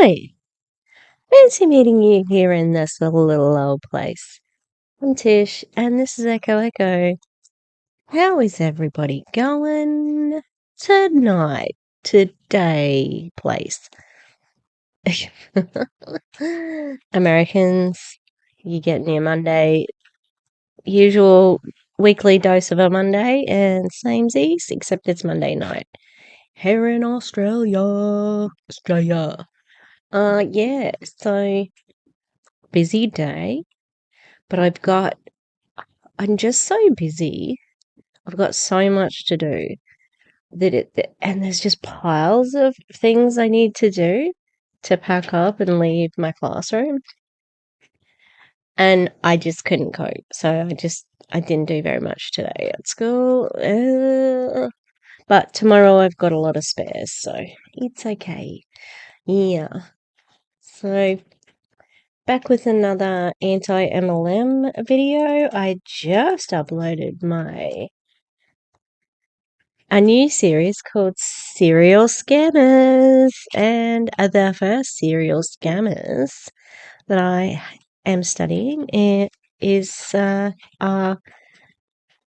Hi, fancy meeting you here in this little old place. I'm Tish, and this is Echo Echo. How is everybody going tonight, today, place? Americans, you get near Monday, usual weekly dose of a Monday, and samesies, except it's Monday night. Here in Australia. Yeah, so busy day, but I'm just so busy. I've got so much to do and there's just piles of things I need to do to pack up and leave my classroom. And I just couldn't cope. So I didn't do very much today at school. But tomorrow I've got a lot of spares, so it's okay. Yeah. So back with another anti-MLM video. I just uploaded a new series called Serial Scammers, and the first serial scammers that I am studying are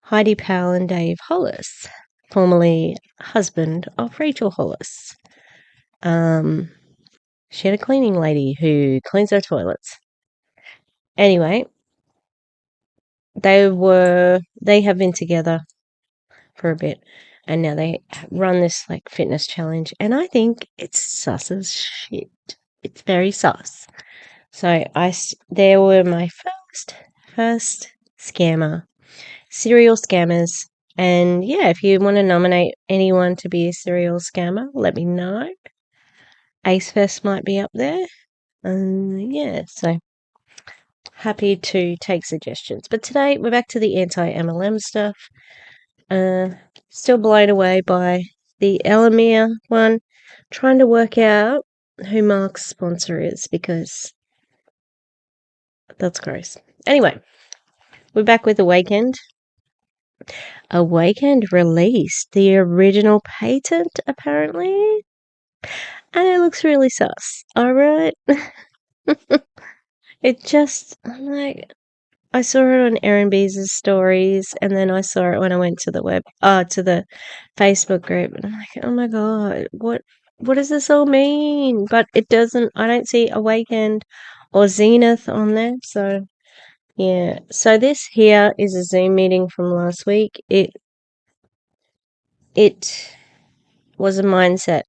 Heidi Powell and Dave Hollis, formerly husband of Rachel Hollis. She had a cleaning lady who cleans her toilets. Anyway, they have been together for a bit, and now they run this like fitness challenge, and I think it's sus as shit. It's very sus. So they were my first serial scammers. And yeah, if you want to nominate anyone to be a serial scammer, let me know. Ace Fest might be up there. Yeah, so happy to take suggestions. But today we're back to the anti-MLM stuff. Still blown away by the Elamir one. Trying to work out who Mark's sponsor is because that's gross. Anyway, we're back with Awakened. Awakened released the original patent, apparently. And it looks really sus. Alright. I'm like, I saw it on Erin Bees' stories, and then I saw it when I went to the Facebook group, and I'm like, oh my god, what does this all mean? But I don't see Awakened or Zenith on there, so yeah. So this here is a Zoom meeting from last week. It was a mindset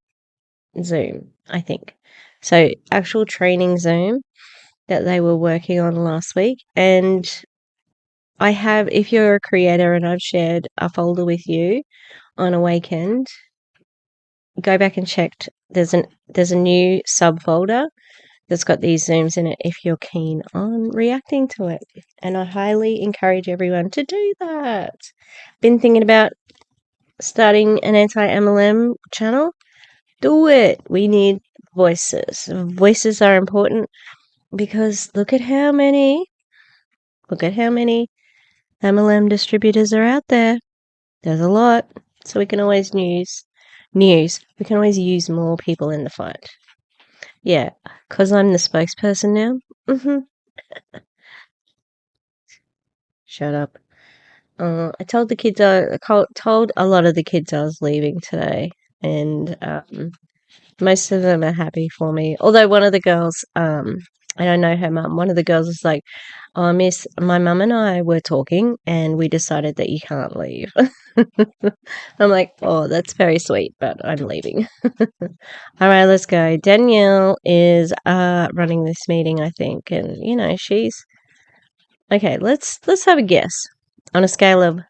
Zoom, I think. So actual training Zoom that they were working on last week, and if you're a creator and I've shared a folder with you on Awakened, go back and check. There's a new subfolder that's got these Zooms in it if you're keen on reacting to it. And I highly encourage everyone to do that. Been thinking about starting an anti-MLM channel? Do it. We need voices. Voices are important because look at how many MLM distributors are out there. There's a lot. So we can always we can always use more people in the fight. Yeah, because I'm the spokesperson now. Shut up. I told told a lot of the kids I was leaving today, and most of them are happy for me. Although one of the girls, I don't know her mum. One of the girls was like, "Oh, Miss, my mum and I were talking, and we decided that you can't leave." I'm like, "Oh, that's very sweet, but I'm leaving." All right, let's go. Danielle is running this meeting, I think, and she's okay. Let's have a guess on a scale of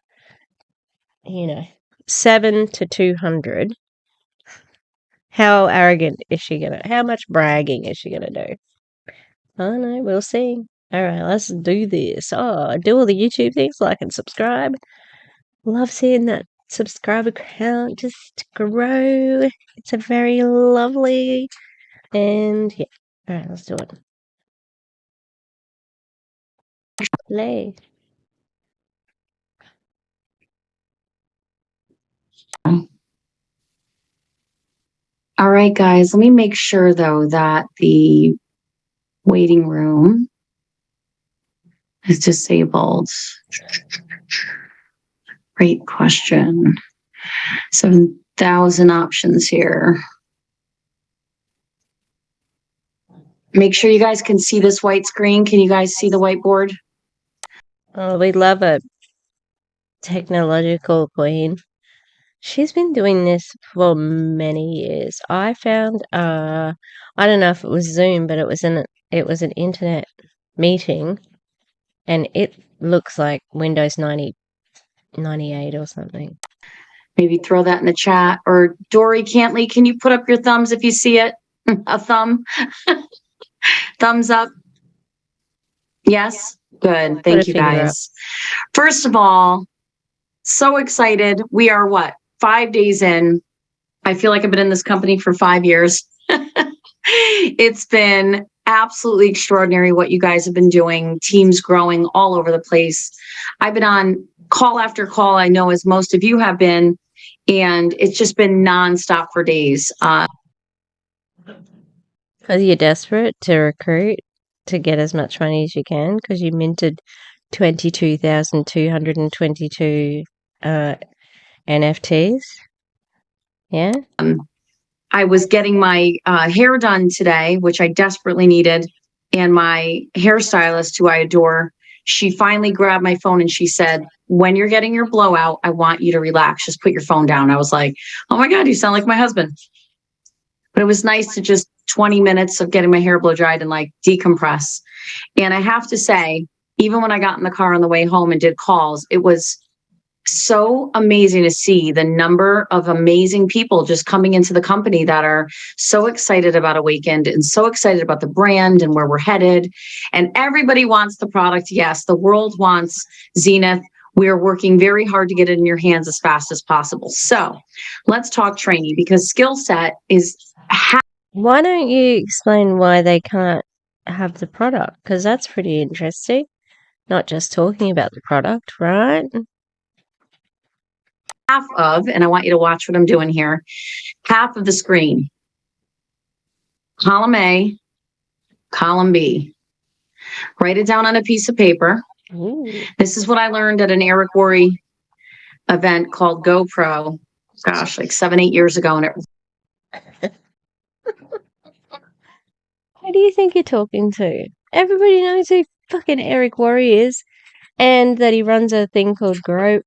7 to 200. How arrogant is she gonna? How much bragging is she gonna do? Oh no, we'll see. All right, let's do this. Oh, do all the YouTube things, like and subscribe. Love seeing that subscriber count just grow. It's a very lovely, and yeah. All right, let's do it. Play. All right, guys, let me make sure though that the waiting room is disabled. Great question. 7,000 options here. Make sure you guys can see this white screen. Can you guys see the whiteboard? Oh, we love a technological queen. She's been doing this for many years. I found, I don't know if it was Zoom, but it was an internet meeting, and it looks like Windows 98 or something. Maybe throw that in the chat. Or Dory Cantley, can you put up your thumbs if you see it? A thumb. Thumbs up. Yes? Good. Thank you, guys. First of all, so excited. We are what? 5 days in. I feel like I've been in this company for 5 years. It's been absolutely extraordinary what you guys have been doing. Teams growing all over the place. I've been on call after call, I know, as most of you have been, and it's just been nonstop for days. Because you're desperate to recruit to get as much money as you can, because you minted 22,222 NFTs. Yeah. I was getting my hair done today, which I desperately needed. And my hairstylist, who I adore, she finally grabbed my phone and she said, when you're getting your blowout, I want you to relax. Just put your phone down. I was like, oh my God, you sound like my husband. But it was nice to just 20 minutes of getting my hair blow dried and like decompress. And I have to say, even when I got in the car on the way home and did calls, it was so amazing to see the number of amazing people just coming into the company that are so excited about Awakened and so excited about the brand and where we're headed. And everybody wants the product. Yes, the world wants Zenith. We're working very hard to get it in your hands as fast as possible. So let's talk training, because skill set is. Why don't you explain why they can't have the product? Because that's pretty interesting. Not just talking about the product, right? Half of, and I want you to watch what I'm doing here, half of the screen. Column A, column B. Write it down on a piece of paper. Ooh. This is what I learned at an Eric Worre event called GoPro. Gosh, like 7-8 years ago. And Who do you think you're talking to? Everybody knows who fucking Eric Worre is, and that he runs a thing called GoPro.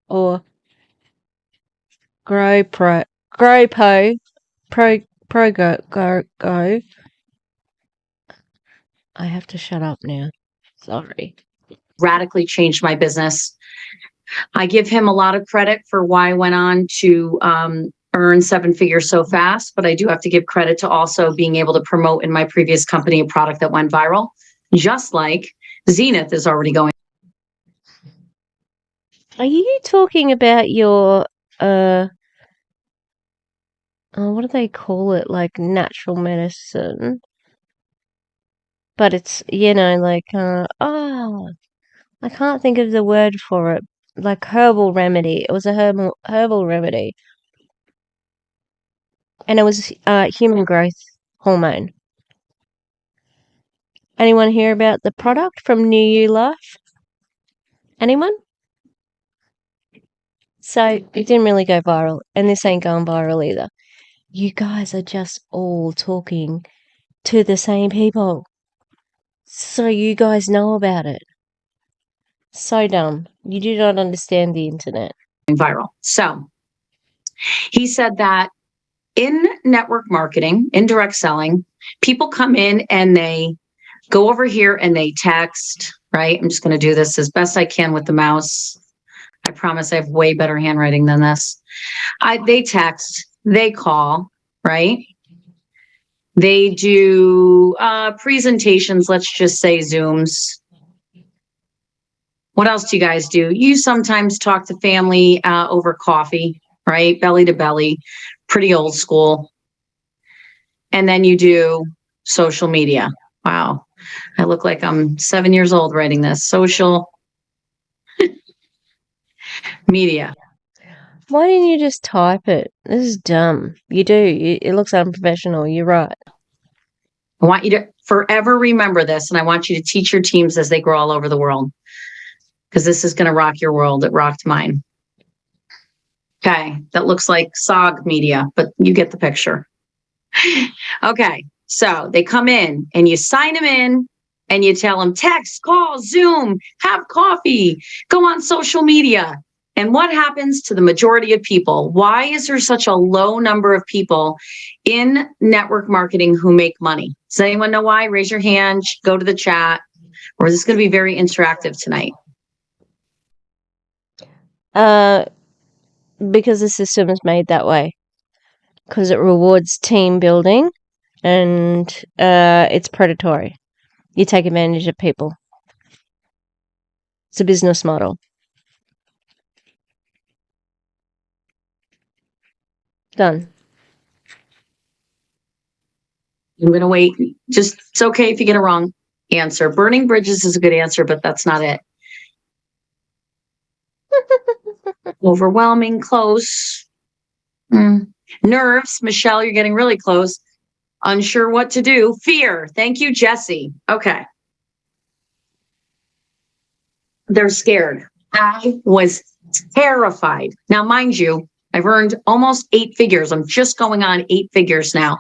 Or GoPro. Go. I have to shut up now. Sorry. radically changed my business. I give him a lot of credit for why I went on to earn 7 figures so fast, but I do have to give credit to also being able to promote in my previous company a product that went viral, just like Zenith is already going. Are you talking about your what do they call it? Like natural medicine? But it's, like I can't think of the word for it. Like herbal remedy. It was a herbal remedy. And it was human growth hormone. Anyone hear about the product from New You Life? Anyone? So it didn't really go viral, and this ain't going viral either. You guys are just all talking to the same people. So you guys know about it. So dumb. You do not understand the internet. Viral. So he said that in network marketing, in direct selling, people come in and they go over here and they text, right? I'm just going to do this as best I can with the mouse. I promise I have way better handwriting than this. They text, they call, right? They do presentations, let's just say Zooms. What else do you guys do? You sometimes talk to family over coffee, right? Belly to belly, pretty old school. And then you do social media. Wow. I look like I'm 7 years old writing this. Social media. Why didn't you just type it? This is dumb. You do. It looks unprofessional. You're right. I want you to forever remember this, and I want you to teach your teams as they grow all over the world, because this is going to rock your world. It rocked mine. Okay, that looks like SOG media, but you get the picture. Okay, so they come in and you sign them in and you tell them text, call, Zoom, have coffee, go on social media. And what happens to the majority of people? Why is there such a low number of people in network marketing who make money? Does anyone know why? Raise your hand, go to the chat, or is this going to be very interactive tonight? Because the system is made that way. Because it rewards team building and it's predatory. You take advantage of people. It's a business model. Done. I'm going to wait. Just, it's okay if you get a wrong answer. Burning bridges is a good answer, but that's not it. Overwhelming, close. Nerves, Michelle, you're getting really close. Unsure what to do. Fear. Thank you, Jesse. Okay. They're scared. I was terrified. Now, mind you, I've earned almost 8 figures. I'm just going on 8 figures now.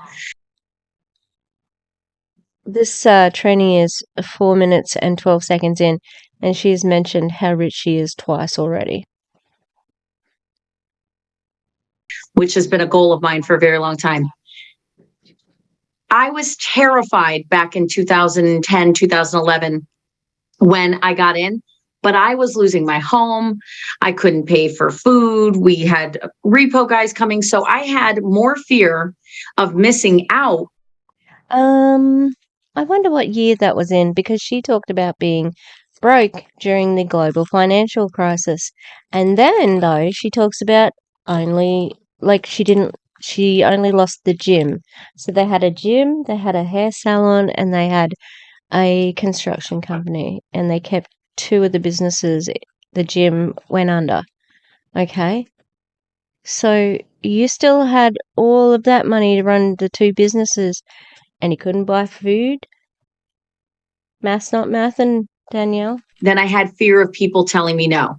This training is 4 minutes and 12 seconds in, and she has mentioned how rich she is twice already. Which has been a goal of mine for a very long time. I was terrified back in 2010, 2011 when I got in, but I was losing my home. I couldn't pay for food. We had repo guys coming. So I had more fear of missing out. I wonder what year that was in, because she talked about being broke during the global financial crisis. And then, though, she talks about only, like, she only lost the gym. So they had a gym, they had a hair salon, and they had a construction company. And they kept 2 of the businesses. The gym went under. Okay. So you still had all of that money to run the 2 businesses, and you couldn't buy food? Math's not math, and Danielle? Then I had fear of people telling me no.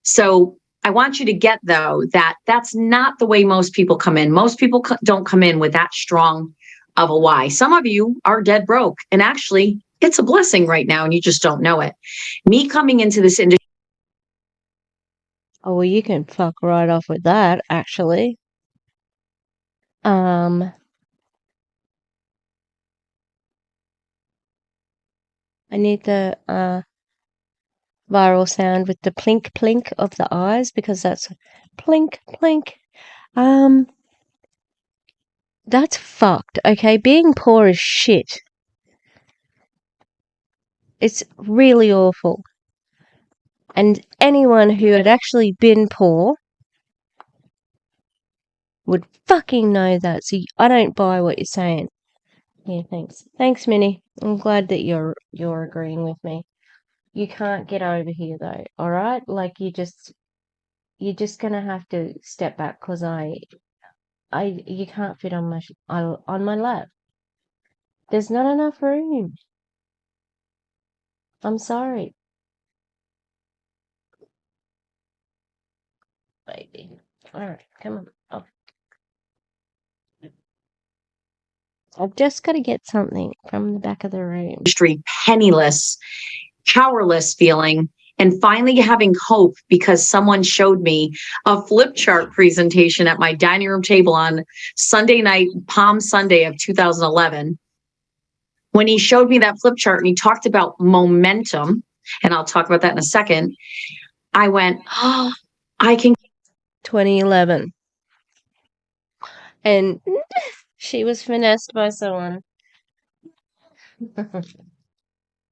So I want you to get, though, that that's not the way most people come in. Most people don't come in with that strong of a why. Some of you are dead broke, and actually it's a blessing right now, and you just don't know it. Me coming into this industry. Oh, well, you can fuck right off with that, actually. I need the viral sound with the plink plink of the eyes, because that's plink plink. That's fucked, okay? Being poor is shit. It's really awful. And anyone who had actually been poor would fucking know that. So I don't buy what you're saying. Yeah, thanks. Thanks, Minnie. I'm glad that you're agreeing with me. You can't get over here though, all right? Like you're just gonna have to step back, because you can't fit on my lap. There's not enough room. I'm sorry, baby. All right, come on. I've just got to get something from the back of the room. Penniless, powerless feeling, and finally having hope because someone showed me a flip chart presentation at my dining room table on Sunday night, Palm Sunday of 2011. When he showed me that flip chart and he talked about momentum, and I'll talk about that in a second, I went, oh, I can. 2011. And she was finessed by someone.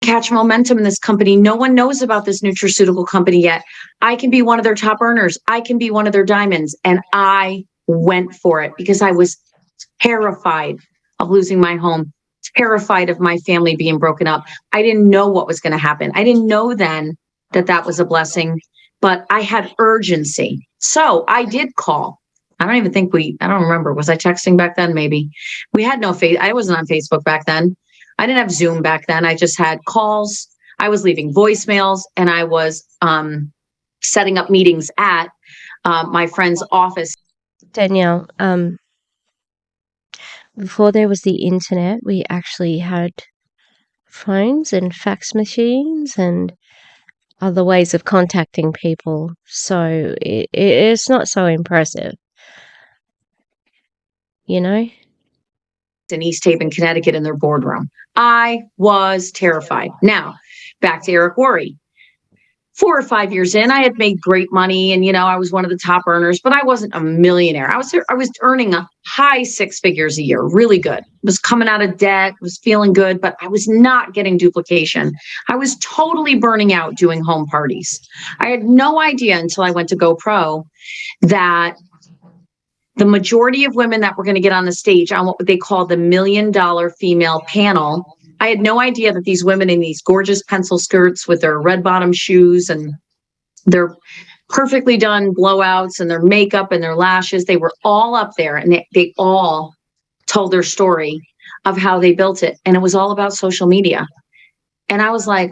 Catch momentum in this company. No one knows about this nutraceutical company yet. I can be one of their top earners. I can be one of their diamonds. And I went for it because I was terrified of losing my home, terrified of my family being broken up. I didn't know what was going to happen. I didn't know then that that was a blessing. but I had urgency. So I did call. I don't remember. Was I texting back then? Maybe. We had no face. I wasn't on Facebook back then. I didn't have Zoom back then. I just had calls. I was leaving voicemails, and I was setting up meetings at my friend's office. Danielle, before there was the internet, we actually had phones and fax machines and other ways of contacting people. So it's not so impressive, you know? In East Haven, Connecticut, in their boardroom. I was terrified. Now, back to Eric Worre. 4 or 5 years in, I had made great money, and I was one of the top earners, but I wasn't a millionaire. I was earning a high six figures a year, really good. Was coming out of debt, was feeling good, but I was not getting duplication. I was totally burning out doing home parties. I had no idea until I went to GoPro that the majority of women that were going to get on the stage on what they call the $1 Million Female Panel, I had no idea that these women in these gorgeous pencil skirts with their red bottom shoes and their perfectly done blowouts and their makeup and their lashes, they were all up there, and they all told their story of how they built it. And it was all about social media. And I was like,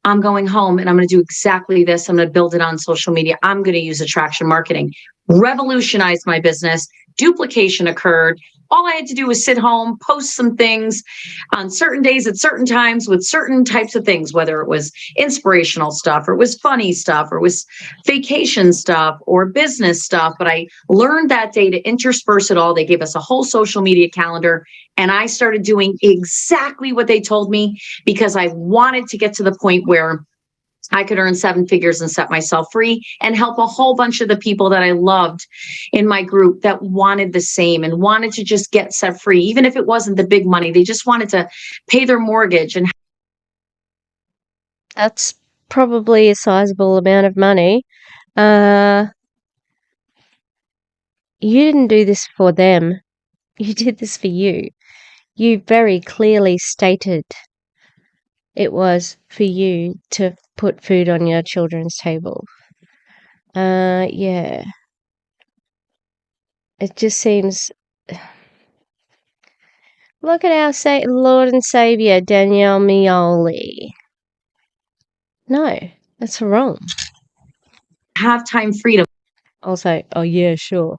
I'm going home and I'm going to do exactly this. I'm going to build it on social media. I'm going to use attraction marketing. Revolutionized my business. Duplication occurred. All I had to do was sit home, post some things on certain days at certain times with certain types of things, whether it was inspirational stuff or it was funny stuff or it was vacation stuff or business stuff. But I learned that day to intersperse it all. They gave us a whole social media calendar, and I started doing exactly what they told me because I wanted to get to the point where I could earn seven figures and set myself free and help a whole bunch of the people that I loved in my group that wanted the same and wanted to just get set free. Even if it wasn't the big money, they just wanted to pay their mortgage. And That's probably a sizable amount of money. You didn't do this for them. You did this for you. You very clearly stated it was for you to put food on your children's table. Yeah. It just seems. Look at our Lord and Savior, Danielle Mioli. No, that's wrong. have time freedom. Also, oh yeah, sure.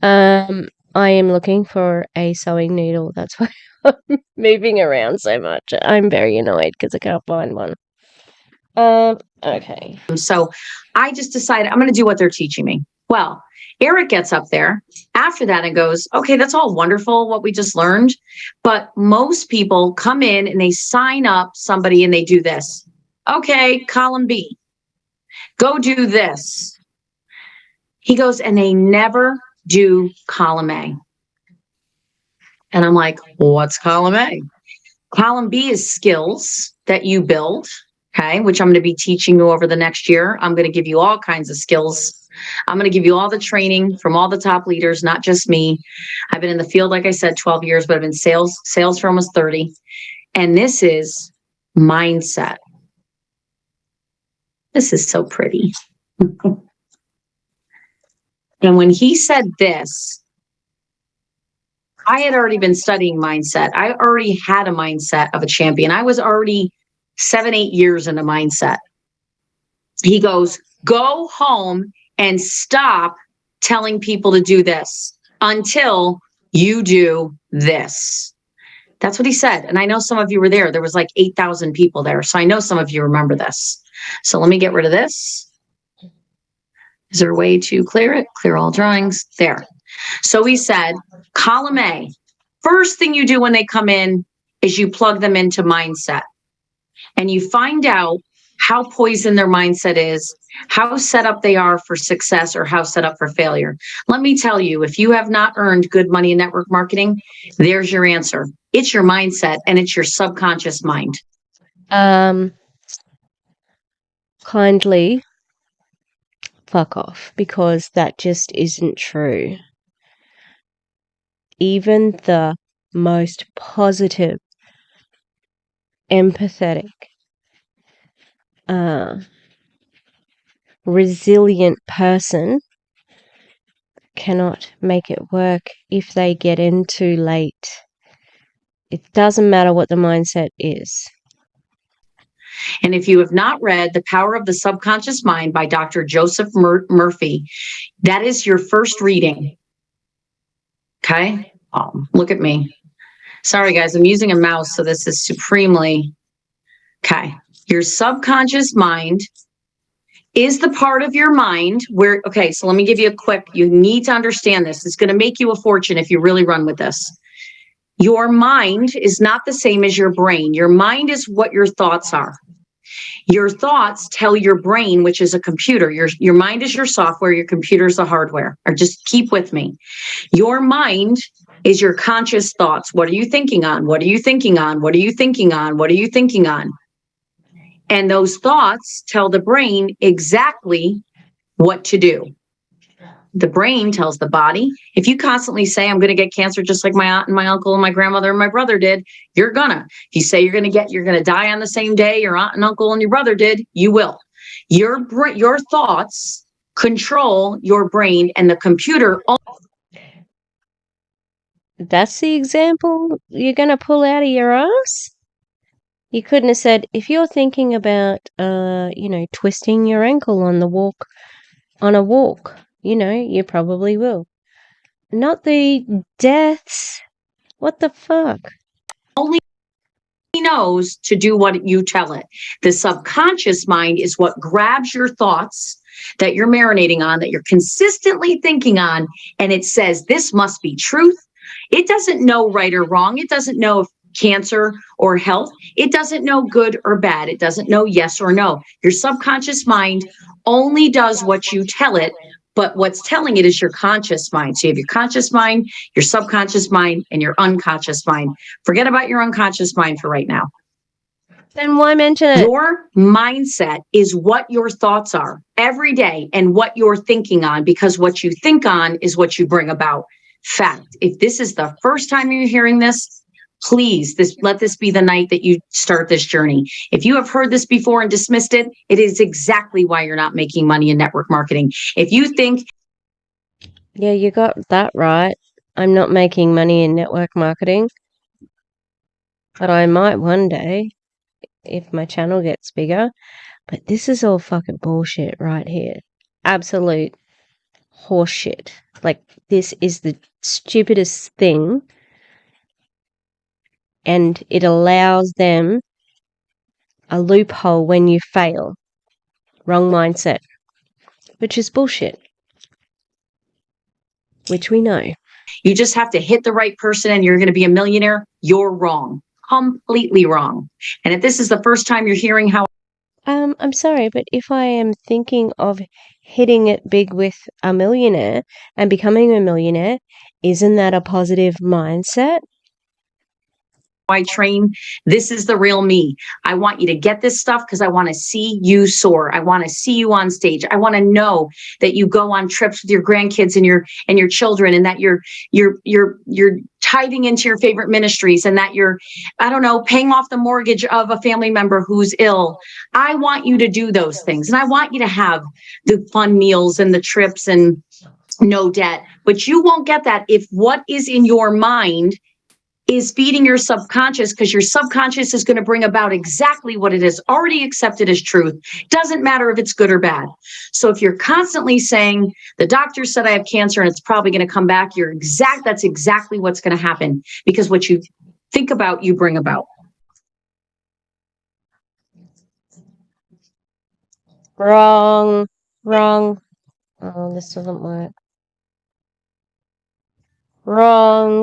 I am looking for a sewing needle. That's why I'm moving around so much. I'm very annoyed because I can't find one. Okay. So I just decided I'm going to do what they're teaching me. Well, Eric gets up there after that and goes, okay, that's all wonderful what we just learned. But most people come in and they sign up somebody and they do this. Okay, column B, go do this. He goes, and they never do column A. And I'm like, what's column A? Column B is skills that you build, okay, which I'm going to be teaching you over the next year. I'm going to give you all kinds of skills. I'm going to give you all the training from all the top leaders, not just me. I've been in the field, like I said, 12 years, but I've been sales for almost 30. And this is mindset. This is so pretty. And when he said this, I had already been studying mindset. I already had a mindset of a champion. I was already 7-8 years into mindset. He goes, go home and stop telling people to do this until you do this. That's what he said. And I know some of you were there. There was like 8,000 people there. So I know some of you remember this. So let me get rid of this. Is there a way to clear it? Clear all drawings. There. So he said, column A, first thing you do when they come in is you plug them into mindset. And you find out how poisoned their mindset is, how set up they are for success or how set up for failure. Let me tell you, if you have not earned good money in network marketing, there's your answer. It's your mindset and it's your subconscious mind. Kindly fuck off, because that just isn't true. Even the most positive, empathetic, resilient person cannot make it work if they get in too late. It doesn't matter what the mindset is. And if you have not read The Power of the Subconscious Mind by Dr. Joseph Murphy, that is your first reading. Okay? Look at me. Sorry, guys, I'm using a mouse, so this is supremely. Okay. Your subconscious mind is the part of your mind where, okay, so let me give you a quick, you need to understand this. It's going to make you a fortune if you really run with this. Your mind is not the same as your brain. Your mind is what your thoughts are. Your thoughts tell your brain, which is a computer. Your mind is your software, your computer is the hardware. Or just keep with me. Your mind is your conscious thoughts. What are you thinking on? What are you thinking on? What are you thinking on? What are you thinking on? And those thoughts tell the brain exactly what to do. The brain tells the body, if you constantly say, I'm going to get cancer just like my aunt and my uncle and my grandmother and my brother did, you're gonna. If you say you're going to die on the same day your aunt and uncle and your brother did, you will. Your thoughts control your brain, and the computer. That's the example you're going to pull out of your ass? You couldn't have said, if you're thinking about, twisting your ankle on a walk, you probably will. Not the deaths. What the fuck? Only knows to do what you tell it. The subconscious mind is what grabs your thoughts that you're marinating on, that you're consistently thinking on, and it says, this must be truth. It doesn't know right or wrong. It doesn't know if cancer or health. It doesn't know good or bad. It doesn't know yes or no. Your subconscious mind only does what you tell it, but what's telling it is your conscious mind. So you have your conscious mind, your subconscious mind, and your unconscious mind. Forget about your unconscious mind for right now. Then why mention it? Your mindset is what your thoughts are every day and what you're thinking on, because what you think on is what you bring about. Fact. If this is the first time you're hearing this, please let this be the night that you start this journey. If you have heard this before and dismissed it, it is exactly why you're not making money in network marketing. If you think, yeah, you got that right. I'm not making money in network marketing, but I might one day if my channel gets bigger. But this is all fucking bullshit right here. Absolute horseshit. Like, this is the stupidest thing. And it allows them a loophole when you fail. Wrong mindset. Which is bullshit. Which we know. you just have to hit the right person and you're going to be a millionaire, you're wrong. Completely wrong. And if this is the first time you're hearing how I'm sorry, but if I am thinking of hitting it big with a millionaire and becoming a millionaire, isn't that a positive mindset? I train, this is the real me. I want you to get this stuff because I want to see you soar. I want to see you on stage. I want to know that you go on trips with your grandkids and your children, and that you're tithing into your favorite ministries, and that you're, I don't know, paying off the mortgage of a family member who's ill. I want you to do those things, and I want you to have the fun meals and the trips and no debt. But you won't get that if what is in your mind is feeding your subconscious, because your subconscious is going to bring about exactly what it has already accepted as truth. Doesn't matter if it's good or bad. So if you're constantly saying, the doctor said I have cancer and it's probably going to come back, that's exactly what's going to happen, because what you think about, you bring about. Wrong. Oh, this doesn't work. Wrong.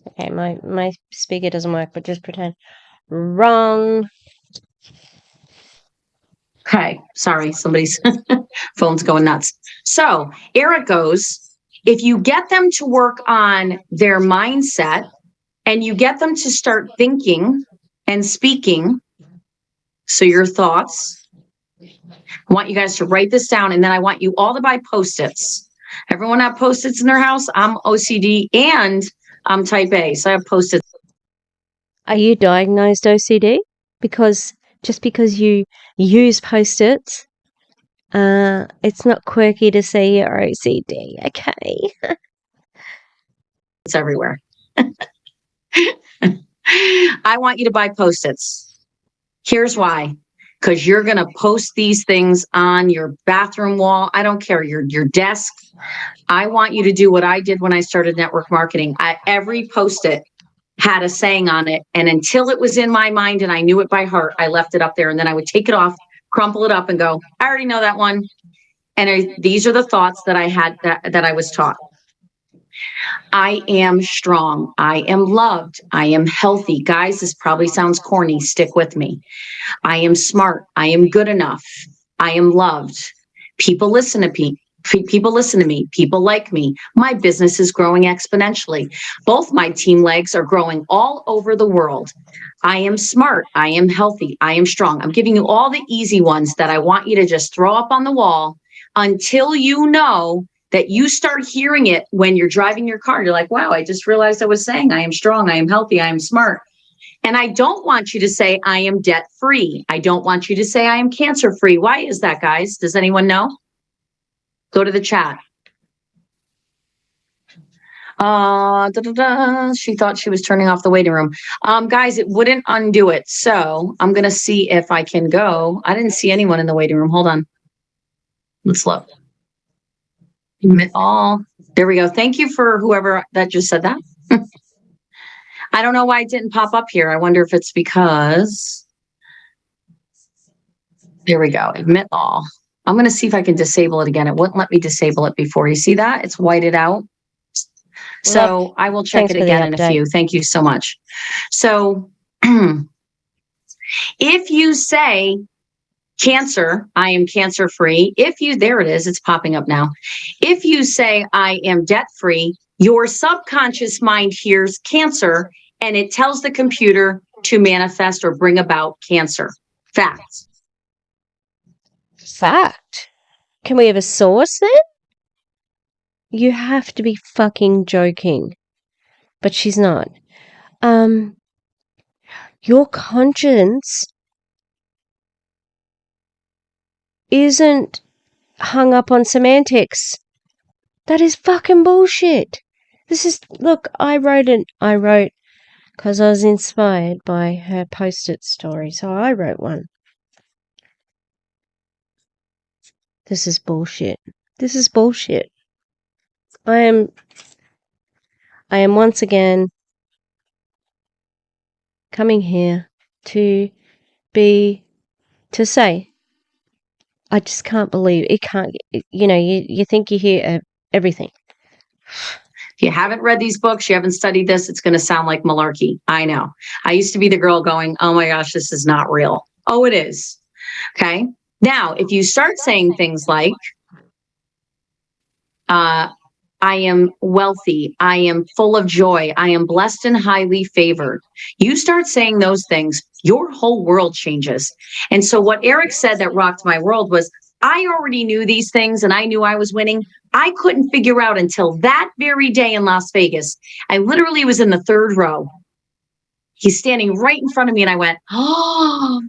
Okay, my speaker doesn't work, but just pretend. Wrong. Okay, sorry, somebody's phone's going nuts. So Eric goes, if you get them to work on their mindset and you get them to start thinking and speaking, so your thoughts, I want you guys to write this down, and then I want you all to buy Post-its. Everyone have Post-its in their house? I'm OCD, and I'm type A, so I have Post-its. Are you diagnosed OCD? Because just because you use Post-its, it's not quirky to say you're OCD, okay? It's everywhere. I want you to buy Post-its. Here's why. Because you're going to post these things on your bathroom wall. I don't care, your desk. I want you to do what I did when I started network marketing. Every Post-it had a saying on it. And until it was in my mind and I knew it by heart, I left it up there. And then I would take it off, crumple it up and go, I already know that one. And these are the thoughts that I had that I was taught. I am strong. I am loved. I am healthy. Guys, this probably sounds corny. Stick with me. I am smart. I am good enough. I am loved. People listen to me. People listen to me. People like me. My business is growing exponentially. Both my team legs are growing all over the world. I am smart. I am healthy. I am strong. I'm giving you all the easy ones that I want you to just throw up on the wall until you know that you start hearing it when you're driving your car. You're like, wow, I just realized I was saying I am strong. I am healthy. I am smart. And I don't want you to say I am debt free. I don't want you to say I am cancer free. Why is that, guys? Does anyone know? Go to the chat. She thought she was turning off the waiting room. Guys, it wouldn't undo it. So I'm going to see if I can go. I didn't see anyone in the waiting room. Hold on. Let's look. Admit all. There we go. Thank you for whoever that just said that. I don't know why it didn't pop up here. I wonder if it's because. There we go. Admit all. I'm going to see if I can disable it again. It wouldn't let me disable it before. You see that? It's whited out. So I will check it again in a few. Thank you so much. So if you say cancer, I am cancer free. There it is. It's popping up now. If you say I am debt free, your subconscious mind hears cancer and it tells the computer to manifest or bring about cancer. Facts. Fact. Can we have a source then? You have to be fucking joking. But she's not. Your conscience isn't hung up on semantics. That is fucking bullshit. Look, I wrote because I was inspired by her Post-it story, so I wrote one. This is bullshit. This is bullshit. I am once again coming here to say, I just can't believe it. You think you hear everything. If you haven't read these books, you haven't studied this, it's going to sound like malarkey. I know. I used to be the girl going, oh my gosh, this is not real. Oh, it is. Okay. Now, if you start saying things like, I am wealthy, I am full of joy, I am blessed and highly favored. You start saying those things, your whole world changes. And so what Eric said that rocked my world was, I already knew these things and I knew I was winning. I couldn't figure out until that very day in Las Vegas. I literally was in the third row. He's standing right in front of me and I went, oh,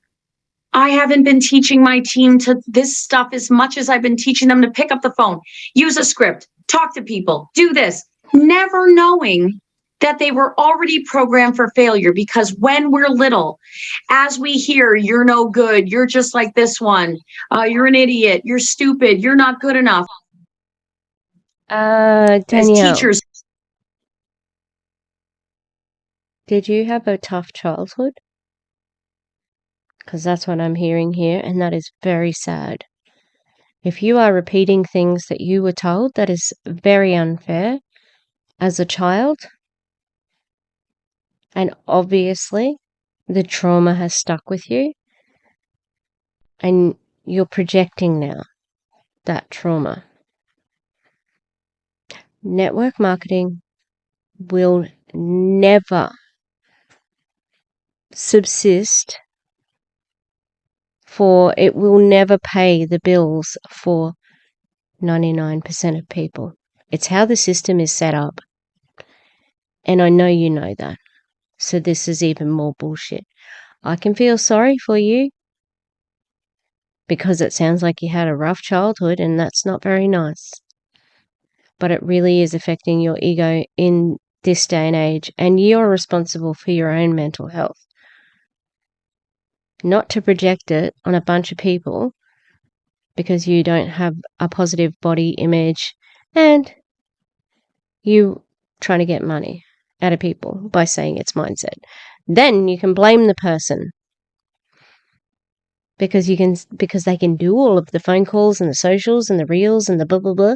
I haven't been teaching my team to this stuff as much as I've been teaching them to pick up the phone, use a script, talk to people, do this, never knowing that they were already programmed for failure. Because when we're little, as we hear, you're no good, you're just like this one, you're an idiot, you're stupid, you're not good enough. Danielle, as teachers, did you have a tough childhood? Because that's what I'm hearing here, and that is very sad. If you are repeating things that you were told, that is very unfair as a child. And obviously, the trauma has stuck with you. And you're projecting now that trauma. Network marketing will never subsist it will never pay the bills for 99% of people. It's how the system is set up. And I know you know that. So this is even more bullshit. I can feel sorry for you because it sounds like you had a rough childhood and that's not very nice. But it really is affecting your ego in this day and age, and you're responsible for your own mental health. Not to project it on a bunch of people because you don't have a positive body image and you trying to get money out of people by saying it's mindset. Then you can blame the person because they can do all of the phone calls and the socials and the reels and the blah blah blah,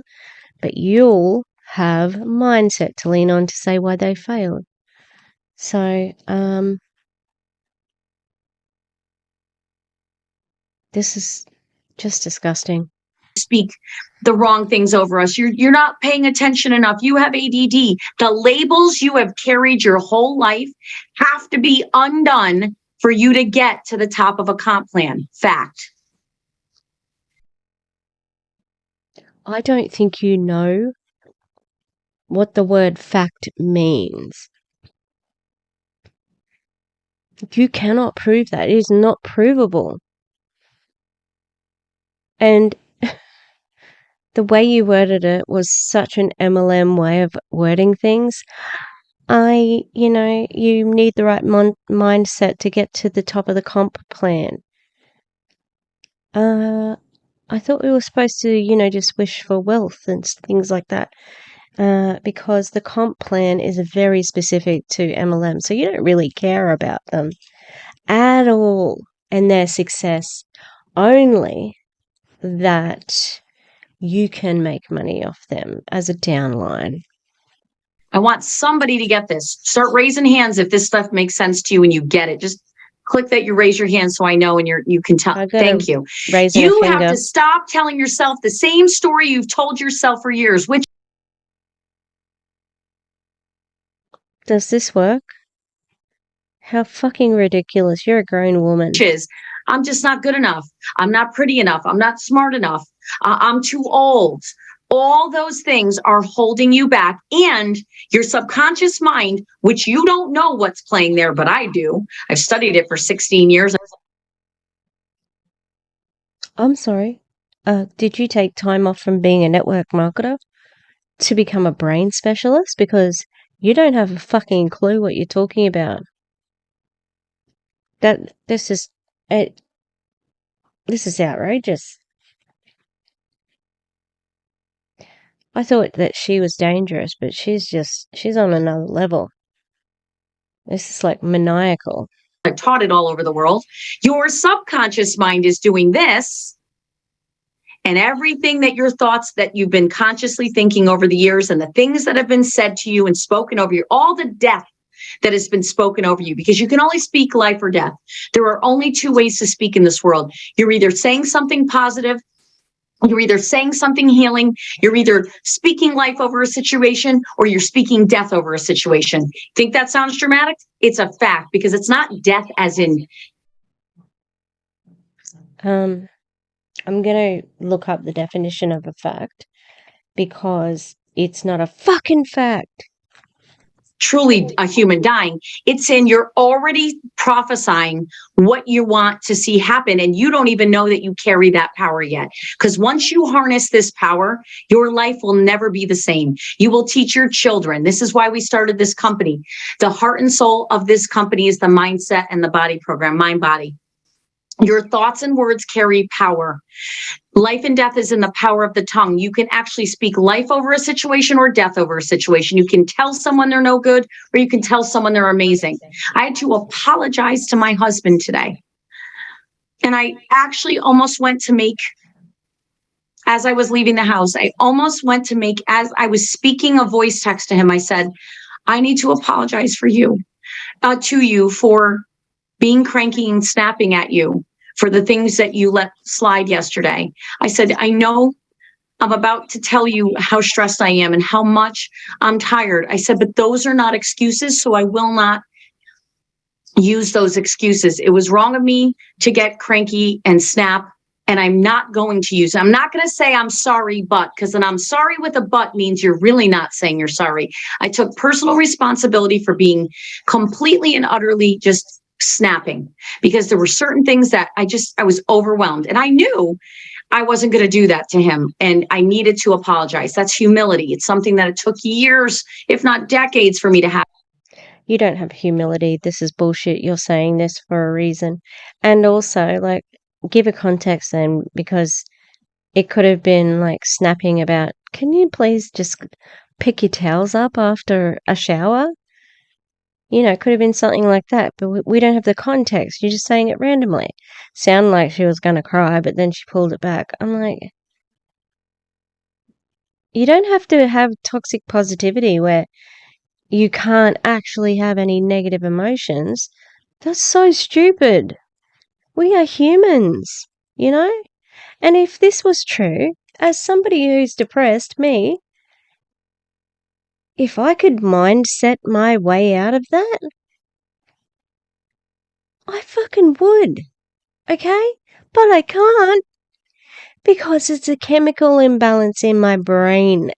but you'll have mindset to lean on to say why they failed. So this is just disgusting. Speak the wrong things over us. You're not paying attention enough. You have ADD. The labels you have carried your whole life have to be undone for you to get to the top of a comp plan. Fact. I don't think you know what the word fact means. You cannot prove that. It is not provable. And the way you worded it was such an MLM way of wording things. You need the right mindset to get to the top of the comp plan. I thought we were supposed to, just wish for wealth and things like that. Because the comp plan is very specific to MLM. So you don't really care about them at all and their success. Only that you can make money off them as a downline. I want somebody to get this. Start raising hands if this stuff makes sense to you and you get it. Just click that you raise your hand so I know and you can tell. Thank you. You have to stop telling yourself the same story you've told yourself for years. Which does this work? How fucking ridiculous. You're a grown woman. I'm just not good enough. I'm not pretty enough. I'm not smart enough. I'm too old. All those things are holding you back, and your subconscious mind, which you don't know what's playing there, but I do. I've studied it for 16 years. I'm sorry. Did you take time off from being a network marketer to become a brain specialist? Because you don't have a fucking clue what you're talking about. This is outrageous. I thought that she was dangerous, but she's on another level. This is like maniacal. I've taught it all over the world. Your subconscious mind is doing this, and everything that your thoughts that you've been consciously thinking over the years and the things that have been said to you and spoken over you, all the death that has been spoken over you, because you can only speak life or death. There are only two ways to speak in this world. You're either saying something positive, you're either saying something healing, you're either speaking life over a situation, or you're speaking death over a situation. Think that sounds dramatic? It's a fact, because it's not death as in... I'm going to look up the definition of a fact, because it's not a fucking fact. Truly a human dying. It's in you're already prophesying what you want to see happen, and you don't even know that you carry that power yet. Because once you harness this power, your life will never be the same. You will teach your children. This is why we started this company. The heart and soul of this company is the mindset and the body program, mind body. Your thoughts and words carry power. Life and death is in the power of the tongue. You can actually speak life over a situation or death over a situation. You can tell someone they're no good, or you can tell someone they're amazing. I had to apologize to my husband today. And I actually almost went to make, as I was leaving the house, as I was speaking a voice text to him, I said, I need to apologize to you for being cranky and snapping at you for the things that you let slide yesterday. I said, I know I'm about to tell you how stressed I am and how much I'm tired. I said, but those are not excuses, so I will not use those excuses. It was wrong of me to get cranky and snap and I'm not going to use it. I'm not going to say I'm sorry, but, because an I'm sorry with a but means you're really not saying you're sorry. I took personal responsibility for being completely and utterly just snapping, because there were certain things that I was overwhelmed, and I knew I wasn't going to do that to him, and I needed to apologize. That's humility. It's something that it took years, if not decades, for me to have. You don't have humility. This is bullshit. You're saying this for a reason. And also, like, give a context then, because it could have been like snapping about, can you please just pick your towels up after a shower? You know, it could have been something like that, but we don't have the context. You're just saying it randomly. Sounded like she was going to cry, but then she pulled it back. I'm like, you don't have to have toxic positivity where you can't actually have any negative emotions. That's so stupid. We are humans, you know? And if this was true, as somebody who's depressed, me, if I could mindset my way out of that, I fucking would, okay? But I can't because it's a chemical imbalance in my brain.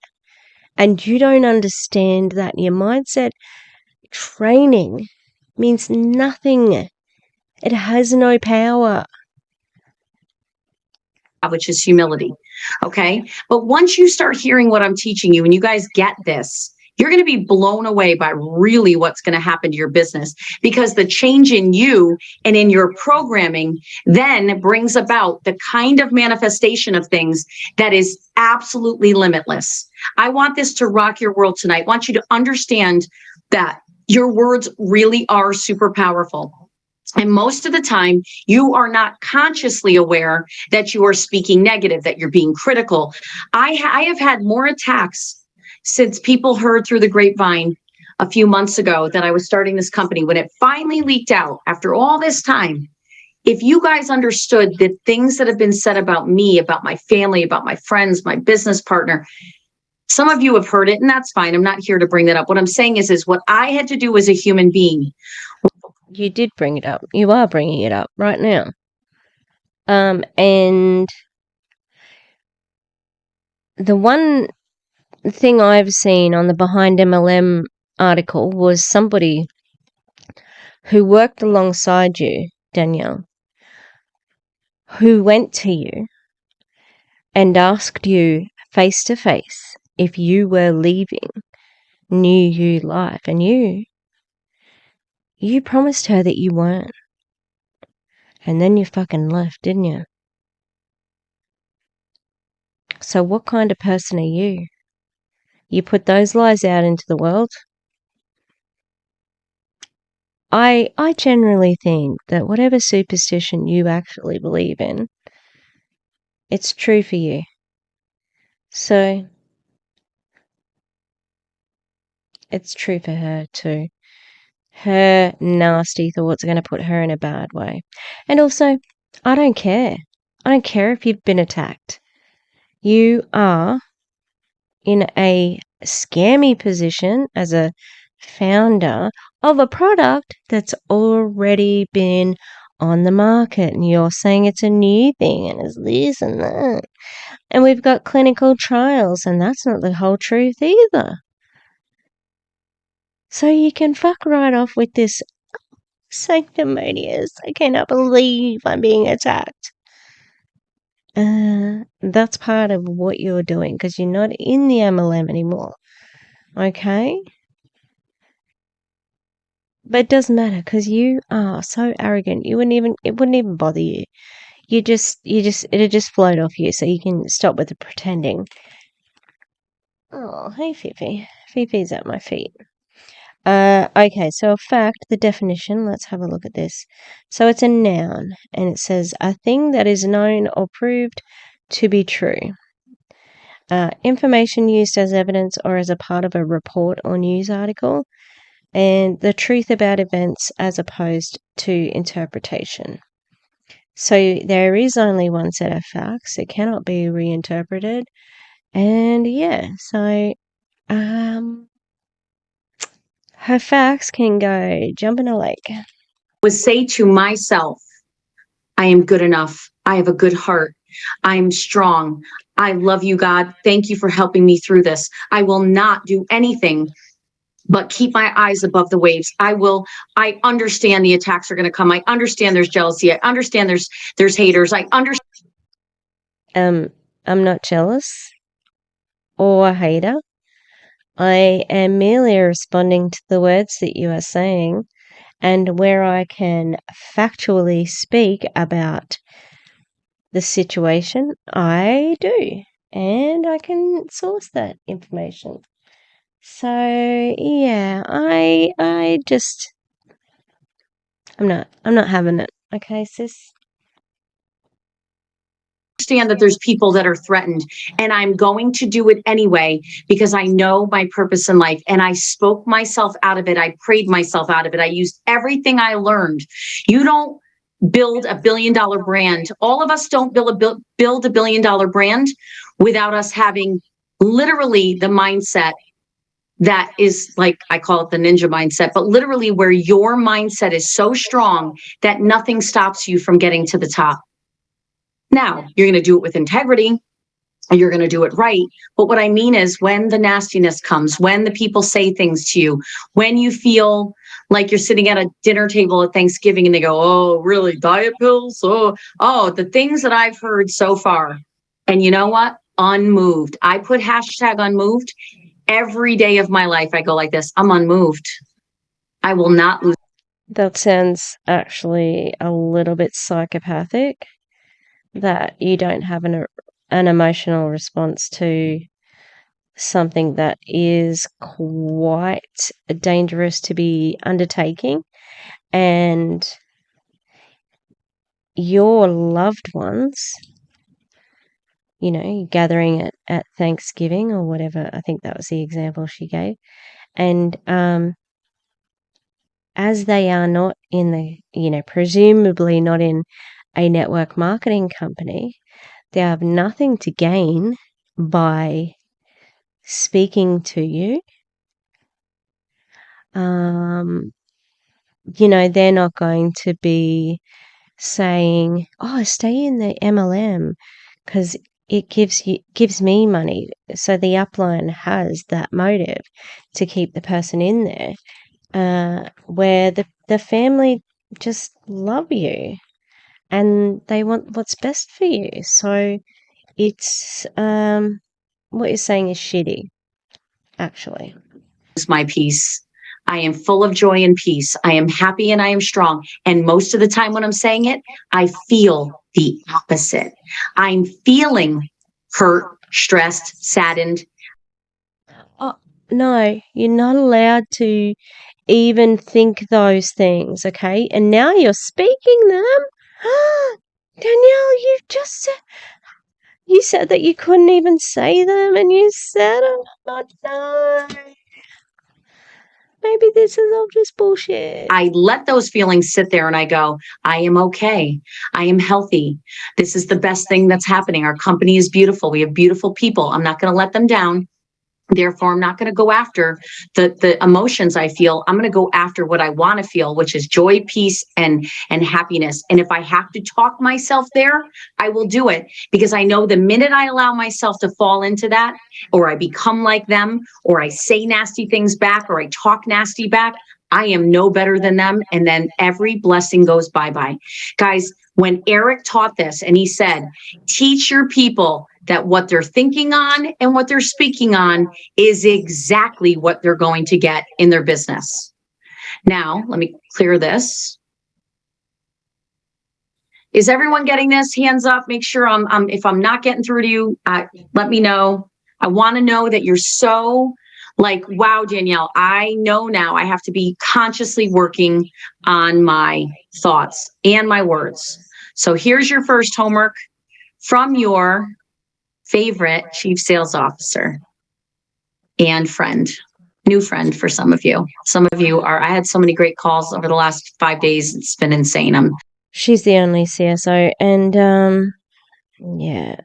And you don't understand that your mindset training means nothing. It has no power. Which is humility. Okay. But once you start hearing what I'm teaching you and you guys get this, you're going to be blown away by really what's going to happen to your business, because the change in you and in your programming then brings about the kind of manifestation of things that is absolutely limitless. I want this to rock your world tonight. I want you to understand that your words really are super powerful. And most of the time, you are not consciously aware that you are speaking negative, that you're being critical. I have had more attacks since people heard through the grapevine a few months ago that I was starting this company. When it finally leaked out after all this time, if you guys understood the things that have been said about me, about my family, about my friends, my business partner, some of you have heard it, and that's fine. I'm not here to bring that up. What I'm saying is what I had to do as a human being. You did bring it up. You are bringing it up right now. And the one thing I've seen on the Behind MLM article was somebody who worked alongside you, Danielle, who went to you and asked you face to face if you were leaving New You Life, and you promised her that you weren't. And then you fucking left, didn't you? So what kind of person are you? You put those lies out into the world. I generally think that whatever superstition you actually believe in, it's true for you. So it's true for her too. Her nasty thoughts are going to put her in a bad way. And also, I don't care. I don't care if you've been attacked. You are in a scammy position as a founder of a product that's already been on the market, and you're saying it's a new thing and it's this and that. And we've got clinical trials, and that's not the whole truth either. So you can fuck right off with this sanctimonious, I cannot believe I'm being attacked. That's part of what you're doing because you're not in the MLM anymore. Okay? But it doesn't matter because you are so arrogant. It wouldn't even bother you. It'd just float off you so you can stop with the pretending. Oh, hey Fifi. Fifi's at my feet. Okay, so a fact, the definition, let's have a look at this. So it's a noun, and it says a thing that is known or proved to be true. Information used as evidence or as a part of a report or news article, and the truth about events as opposed to interpretation. So there is only one set of facts. It cannot be reinterpreted. And yeah, so her facts can go jump in a lake. Was say to myself, I am good enough. I have a good heart. I'm strong. I love you, God. Thank you for helping me through this. I will not do anything but keep my eyes above the waves. I understand the attacks are going to come. I understand there's jealousy. I understand there's haters. I understand. I'm not jealous or a hater. I am merely responding to the words that you are saying, and where I can factually speak about the situation, I do. And I can source that information. So yeah, I just I'm not having it. Okay, sis. Understand that there's people that are threatened, and I'm going to do it anyway because I know my purpose in life, and I spoke myself out of it. I prayed myself out of it. I used everything I learned. You don't build $1 billion brand. All of us don't build $1 billion brand without us having literally the mindset that is, like, I call it the ninja mindset, but literally where your mindset is so strong that nothing stops you from getting to the top. Now, you're going to do it with integrity, and you're going to do it right. But what I mean is, when the nastiness comes, when the people say things to you, when you feel like you're sitting at a dinner table at Thanksgiving and they go, oh, really, diet pills? Oh, the things that I've heard so far. And you know what? Unmoved. I put hashtag unmoved every day of my life. I go like this: I'm unmoved. I will not lose. That sounds actually a little bit psychopathic, that you don't have an emotional response to something that is quite dangerous to be undertaking, and your loved ones, gathering at Thanksgiving or whatever. I think that was the example she gave. And as they are not in presumably not in a network marketing company, they have nothing to gain by speaking to you. They're not going to be saying, "Oh, stay in the MLM because it gives me money." So the upline has that motive to keep the person in there, where the family just love you and they want what's best for you. So it's what you're saying is shitty, actually. My peace. I am full of joy and peace. I am happy and I am strong. And most of the time when I'm saying it, I feel the opposite. I'm feeling hurt, stressed, saddened. Oh, no, you're not allowed to even think those things, okay? And now you're speaking them. Danielle, you said that you couldn't even say them, and you said them. Oh, no. Maybe this is all just bullshit. I let those feelings sit there and I go, I am okay. I am healthy. This is the best thing that's happening. Our company is beautiful. We have beautiful people. I'm not going to let them down. Therefore, I'm not going to go after the emotions I feel. I'm going to go after what I want to feel, which is joy, peace, and happiness. And if I have to talk myself there, I will do it, because I know the minute I allow myself to fall into that, or I become like them, or I say nasty things back, or I talk nasty back, I am no better than them. And then every blessing goes bye-bye. Guys, when Eric taught this and he said, teach your people that what they're thinking on and what they're speaking on is exactly what they're going to get in their business. Now, let me clear this. Is everyone getting this? Hands up. Make sure if I'm not getting through to you, let me know. I want to know that you're so like, wow, Danielle, I know now I have to be consciously working on my thoughts and my words. So here's your first homework from your favorite chief sales officer and friend, new friend for some of you. Some of you I had so many great calls over the last 5 days. It's been insane. She's the only CSO, and yeah.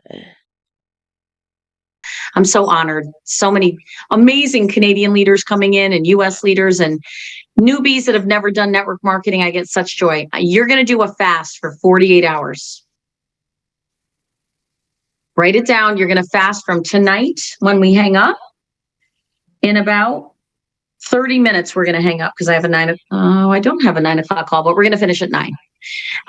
I'm so honored. So many amazing Canadian leaders coming in, and US leaders, and newbies that have never done network marketing. I get such joy. You're going to do a fast for 48 hours. Write it down. You're going to fast from tonight when we hang up. In about 30 minutes, we're going to hang up because I have I don't have a 9 o'clock call, but we're going to finish at 9.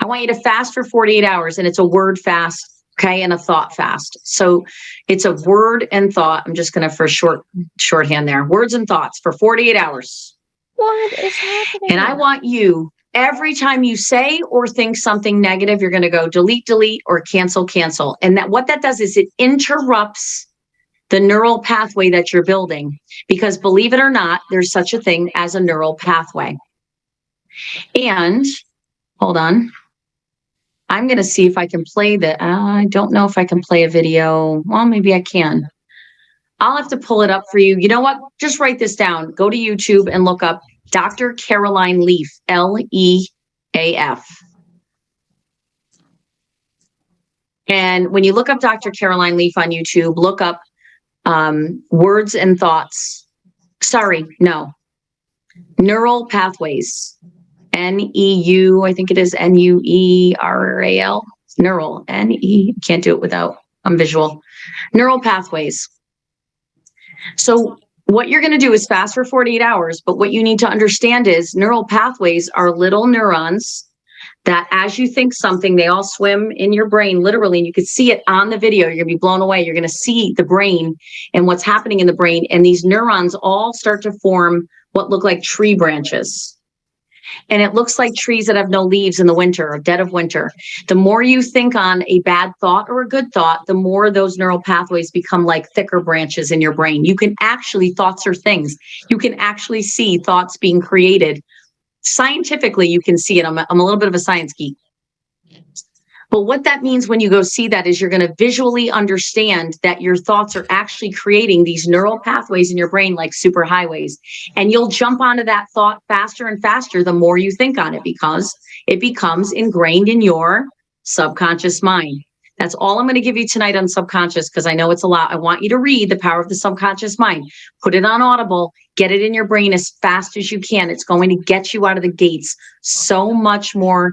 I want you to fast for 48 hours, and it's a word fast, okay, and a thought fast. So it's a word and thought. I'm just going to, for shorthand there, words and thoughts for 48 hours. What is happening? And I want you, every time you say or think something negative, you're going to go delete, delete, or cancel, cancel. And what that does is it interrupts the neural pathway that you're building, because believe it or not, there's such a thing as a neural pathway. And hold on, I'm going to see if I can play that. I don't know if I can play a video. Well, maybe I can. I'll have to pull it up for you. You know what? Just write this down. Go to YouTube and look up Dr. Caroline Leaf, Leaf. And when you look up Dr. Caroline Leaf on YouTube, look up words and thoughts. Neural pathways. Neu, I think it is Neural. Neural. Can't do it without visual. Neural pathways. So what you're going to do is fast for 48 hours, but what you need to understand is neural pathways are little neurons that as you think something, they all swim in your brain, literally, and you can see it on the video. You're going to be blown away. You're going to see the brain and what's happening in the brain. And these neurons all start to form what look like tree branches. And it looks like trees that have no leaves in the winter or dead of winter. The more you think on a bad thought or a good thought, the more those neural pathways become like thicker branches in your brain. You can actually, thoughts are things. You can actually see thoughts being created. Scientifically, you can see it. I'm a little bit of a science geek. But what that means when you go see that is you're going to visually understand that your thoughts are actually creating these neural pathways in your brain like superhighways. And you'll jump onto that thought faster and faster the more you think on it, because it becomes ingrained in your subconscious mind. That's all I'm going to give you tonight on subconscious, because I know it's a lot. I want you to read The Power of the Subconscious Mind. Put it on Audible. Get it in your brain as fast as you can. It's going to get you out of the gates so much more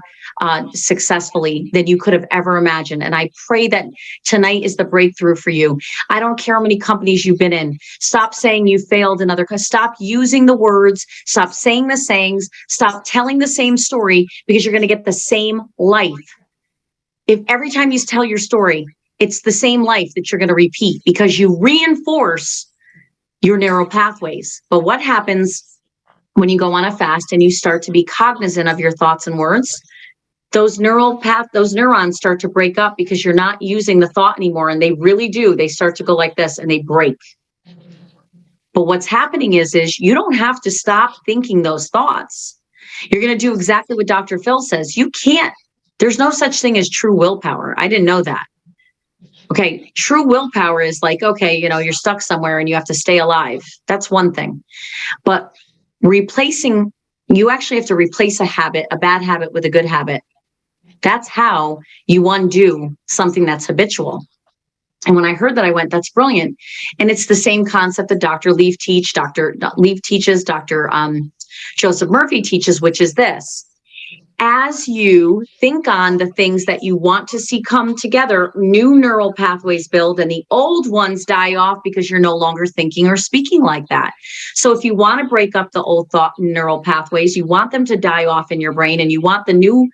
successfully than you could have ever imagined. And I pray that tonight is the breakthrough for you. I don't care how many companies you've been in. Stop saying you failed in other companies. Stop using the words. Stop saying the sayings. Stop telling the same story, because you're going to get the same life. If every time you tell your story, it's the same life that you're going to repeat, because you reinforce your neural pathways. But what happens when you go on a fast and you start to be cognizant of your thoughts and words? Those neurons start to break up, because you're not using the thought anymore. And they really do. They start to go like this and they break. But what's happening is you don't have to stop thinking those thoughts. You're going to do exactly what Dr. Phil says. You can't. There's no such thing as true willpower. I didn't know that. Okay, true willpower is like, okay, you're stuck somewhere and you have to stay alive. That's one thing. But you actually have to replace a habit, a bad habit, with a good habit. That's how you undo something that's habitual. And when I heard that, I went, that's brilliant. And it's the same concept that Dr. Leaf teaches, Dr. Joseph Murphy teaches, which is this. As you think on the things that you want to see come together, new neural pathways build and the old ones die off, because you're no longer thinking or speaking like that. So if you want to break up the old thought neural pathways, you want them to die off in your brain, and you want the new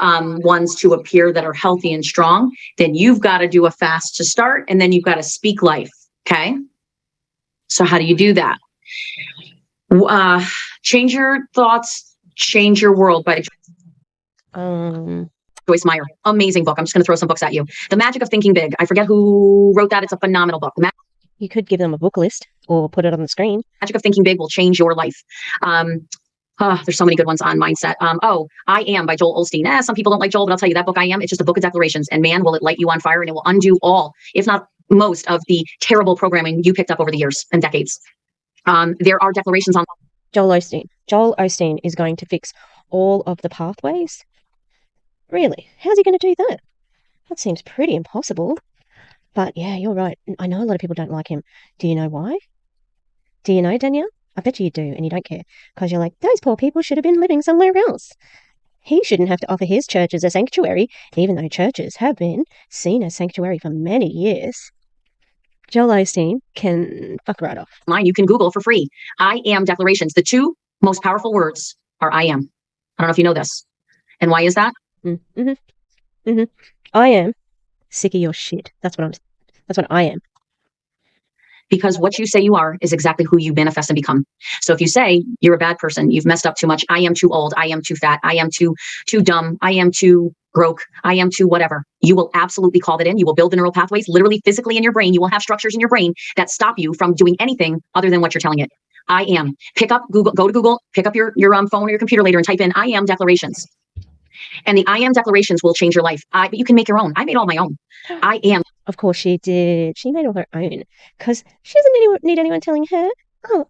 ones to appear that are healthy and strong, then you've got to do a fast to start, and then you've got to speak life. Okay. So how do you do that? Change Your Thoughts, Change Your World by Joyce Meyer. Amazing book. I'm just going to throw some books at you. The Magic of Thinking Big. I forget who wrote that. It's a phenomenal book. You could give them a book list or put it on the screen. Magic of Thinking Big will change your life. There's so many good ones on mindset. I Am by Joel Osteen. Some people don't like Joel, but I'll tell you, that book, I Am, it's just a book of declarations. And man, will it light you on fire, and it will undo all, if not most, of the terrible programming you picked up over the years and decades. There are declarations on Joel Osteen. Joel Osteen is going to fix all of the pathways? Really? How's he going to do that? That seems pretty impossible. But yeah, you're right. I know a lot of people don't like him. Do you know why? Do you know, Danielle? I bet you do, and you don't care, because you're like, those poor people should have been living somewhere else. he shouldn't have to offer his church as a sanctuary, even though churches have been seen as sanctuary for many years. Joel Osteen can fuck right off. You can Google for free. I am declarations. The two most powerful words are I am. I don't know if you know this. And why is that? I am sick of your shit. That's what I am. Because what you say you are is exactly who you manifest and become. So if you say you're a bad person, you've messed up too much, I am too old, I am too fat, I am too dumb, I am too broke, I am too whatever, you will absolutely call that in. You will build the neural pathways literally physically in your brain. You will have structures in your brain that stop you from doing anything other than what you're telling it. I am. Pick up Google, go to Google, pick up your phone or your computer later and type in I am declarations. And the I am declarations will change your life. But you can make your own. I made all my own. I am. Of course she did. She made all her own because she doesn't need anyone telling her. Oh,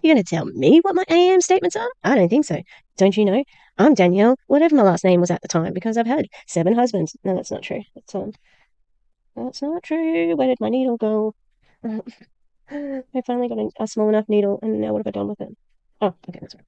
you're going to tell me what my I am statements are? I don't think so. Don't you know? I'm Danielle, whatever my last name was at the time, because I've had 7 husbands. No, that's not true. That's not true. Where did my needle go? I finally got a small enough needle, and now what have I done with it? Oh, okay, that's right.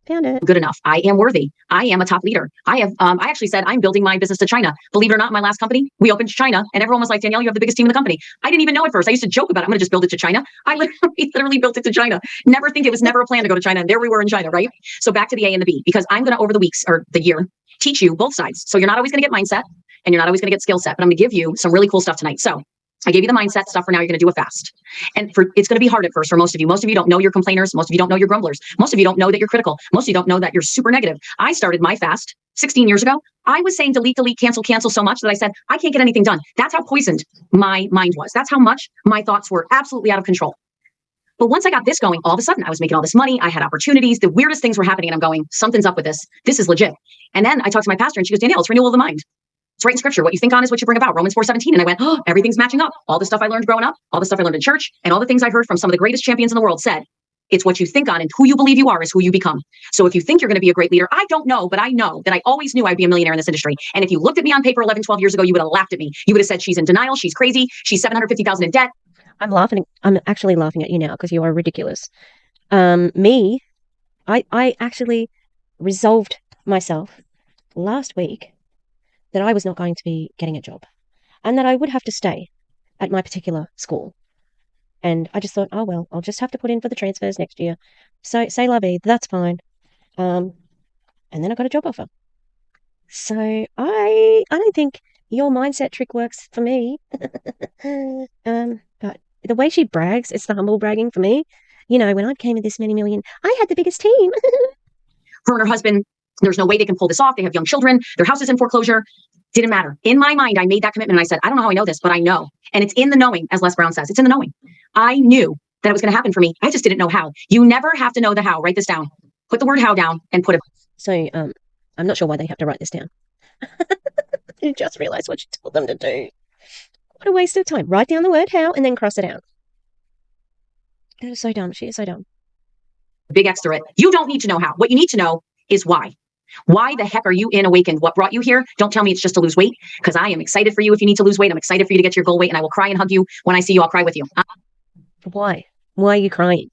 Found it. Good enough. I am worthy. I am a top leader. I actually said I'm building my business to China. Believe it or not, my last company, we opened to China and everyone was like, Danielle, you have the biggest team in the company. I didn't even know at first. I used to joke about it. I'm going to just build it to China. I literally built it to China. It was never a plan to go to China. And there we were in China, right? So back to the A and the B, because I'm going to, over the weeks or the year, teach you both sides. So you're not always going to get mindset and you're not always going to get skill set, but I'm going to give you some really cool stuff tonight. So I gave you the mindset stuff. For now, you're going to do it fast. And it's going to be hard at first for most of you. Most of you don't know you're complainers. Most of you don't know you're grumblers. Most of you don't know that you're critical. Most of you don't know that you're super negative. I started my fast 16 years ago. I was saying delete, cancel so much that I said, I can't get anything done. That's how poisoned my mind was. That's how much my thoughts were absolutely out of control. But once I got this going, all of a sudden I was making all this money. I had opportunities. The weirdest things were happening. And I'm going, something's up with this. This is legit. And then I talked to my pastor and she goes, Danelle, it's renewal of the mind. It's right in scripture. What you think on is what you bring about. Romans 4:17. And I went, oh, everything's matching up. All the stuff I learned growing up, all the stuff I learned in church, and all the things I heard from some of the greatest champions in the world said, it's what you think on and who you believe you are is who you become. So if you think you're going to be a great leader, I don't know, but I know that I always knew I'd be a millionaire in this industry. And if you looked at me on paper 11, 12 years ago, you would have laughed at me. You would have said, she's in denial. She's crazy. She's 750,000 in debt. I'm actually laughing at you now because you are ridiculous. I actually resolved myself last week that I was not going to be getting a job and that I would have to stay at my particular school. And I just thought, oh, well, I'll just have to put in for the transfers next year. So, say la vie, that's fine. And then I got a job offer. So I don't think your mindset trick works for me. But the way she brags, it's the humble bragging for me. You know, when I became this many million, I had the biggest team. Her and her husband, there's no way they can pull this off. They have young children. Their house is in foreclosure. Didn't matter. In my mind, I made that commitment and I said, I don't know how I know this, but I know. And it's in the knowing, as Les Brown says. It's in the knowing. I knew that it was going to happen for me. I just didn't know how. You never have to know the how. Write this down. Put the word how down and put it. So I'm not sure why they have to write this down. You just realized what you told them to do. What a waste of time. Write down the word how and then cross it out. That is so dumb. She is so dumb. Big X to it. You don't need to know how. What you need to know is why. Why the heck are you in Awakened? What brought you here? Don't tell me it's just to lose weight, because I am excited for you if you need to lose weight. I'm excited for you to get your goal weight, and I will cry and hug you. When I see you, I'll cry with you. Why? Why are you crying?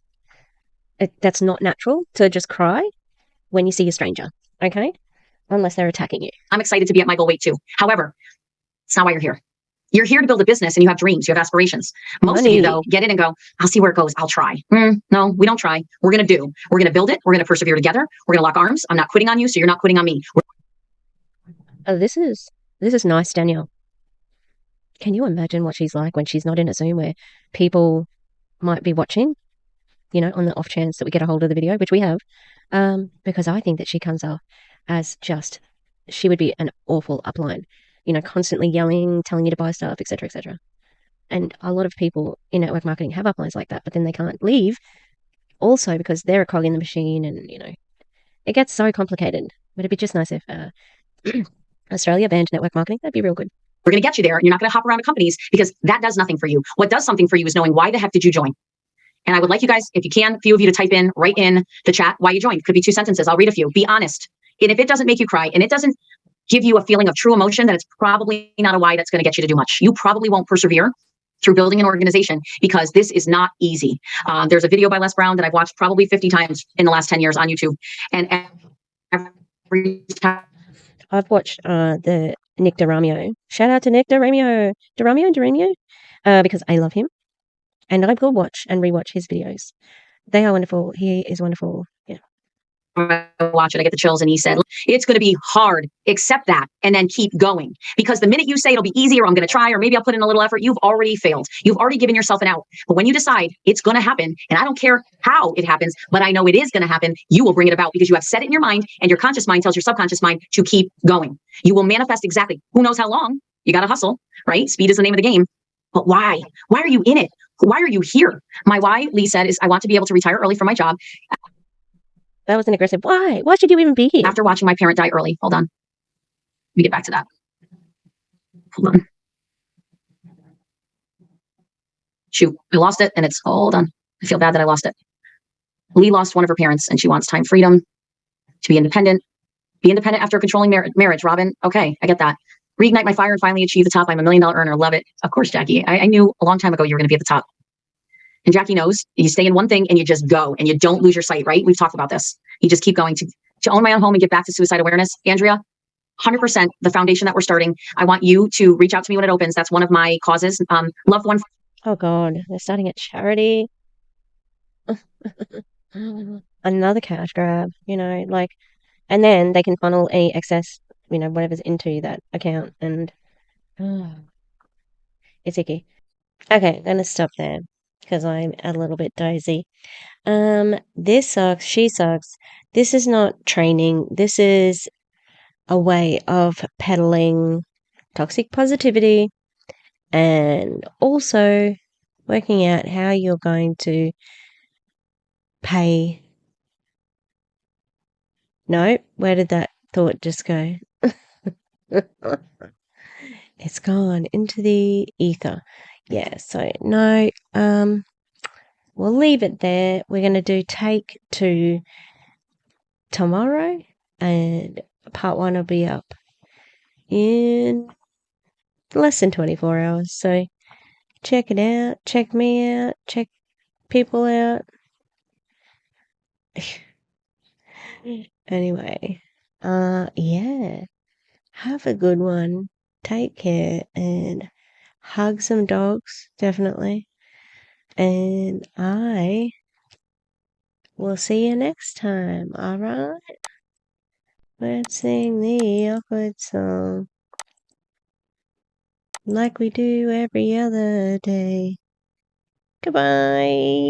That's not natural to just cry when you see a stranger, okay? Unless they're attacking you. I'm excited to be at my goal weight too. However, it's not why you're here. You're here to build a business and you have dreams, you have aspirations. Most of you, though, get in and go, I'll see where it goes. I'll try. No, we don't try. We're going to do. We're going to build it. We're going to persevere together. We're going to lock arms. I'm not quitting on you, so you're not quitting on me. This is nice, Danielle. Can you imagine what she's like when she's not in a Zoom where people might be watching, you know, on the off chance that we get a hold of the video, which we have, because I think that she comes off as just, she would be an awful upline. You know, constantly yelling, telling you to buy stuff, etc., etc. And a lot of people in network marketing have uplines like that, but then they can't leave also because they're a cog in the machine and, you know, it gets so complicated. But it'd be just nice if Australia banned network marketing. That'd be real good. We're going to get you there and you're not going to hop around to companies because that does nothing for you. What does something for you is knowing why the heck did you join? And I would like you guys, if you can, a few of you to type in right in the chat why you joined. Could be 2 sentences. I'll read a few. Be honest. And if it doesn't make you cry and it doesn't give you a feeling of true emotion, then it's probably not a why that's going to get you to do much. You probably won't persevere through building an organization because this is not easy. There's a video by Les Brown that I've watched probably 50 times in the last 10 years on YouTube. And every time. I've watched the Nick DeRamio. Shout out to Nick DeRamio, because I love him, and I will watch and rewatch his videos. They are wonderful. He is wonderful. Yeah. Watch it, I get the chills. And he said, it's going to be hard, accept that, and then keep going. Because the minute you say it'll be easier, I'm going to try, or maybe I'll put in a little effort, you've already failed. You've already given yourself an out. But when you decide it's going to happen, and I don't care how it happens, but I know it is going to happen, you will bring it about because you have set it in your mind, and your conscious mind tells your subconscious mind to keep going. You will manifest exactly. Who knows how long? You got to hustle, right? Speed is the name of the game. But why? Why are you in it? Why are you here? My why, Lee said, is I want to be able to retire early from my job. That was an aggressive. Why? Why should you even be here? After watching my parent die early. Hold on. Let me get back to that. Hold on. Shoot, I lost it, and it's, hold on. I feel bad that I lost it. Lee lost one of her parents, and she wants time, freedom, to be independent. Be independent after a controlling marriage. Robin, okay, I get that. Reignite my fire and finally achieve the top. I'm $1 million earner. Love it. Of course, Jackie. I knew a long time ago you were going to be at the top. And Jackie knows you stay in one thing and you just go and you don't lose your sight, right? We've talked about this. You just keep going to own my own home and get back to suicide awareness. Andrea, 100% the foundation that we're starting. I want you to reach out to me when it opens. That's one of my causes. Loved one. Oh God, they're starting a charity. Another cash grab, like, and then they can funnel any excess, whatever's into that account, and it's icky. Okay, I'm gonna stop there because I'm a little bit dozy. This sucks. She sucks. This is not training. This is a way of peddling toxic positivity and also working out how you're going to pay. No, where did that thought just go? It's gone into the ether. Yeah, so no, we'll leave it there. We're going to do take 2 tomorrow, and part 1 will be up in less than 24 hours. So check it out, check me out, check people out. Anyway, yeah, have a good one. Take care and hug some dogs, definitely. And I will see you next time, alright? Let's sing the awkward song like we do every other day. Goodbye.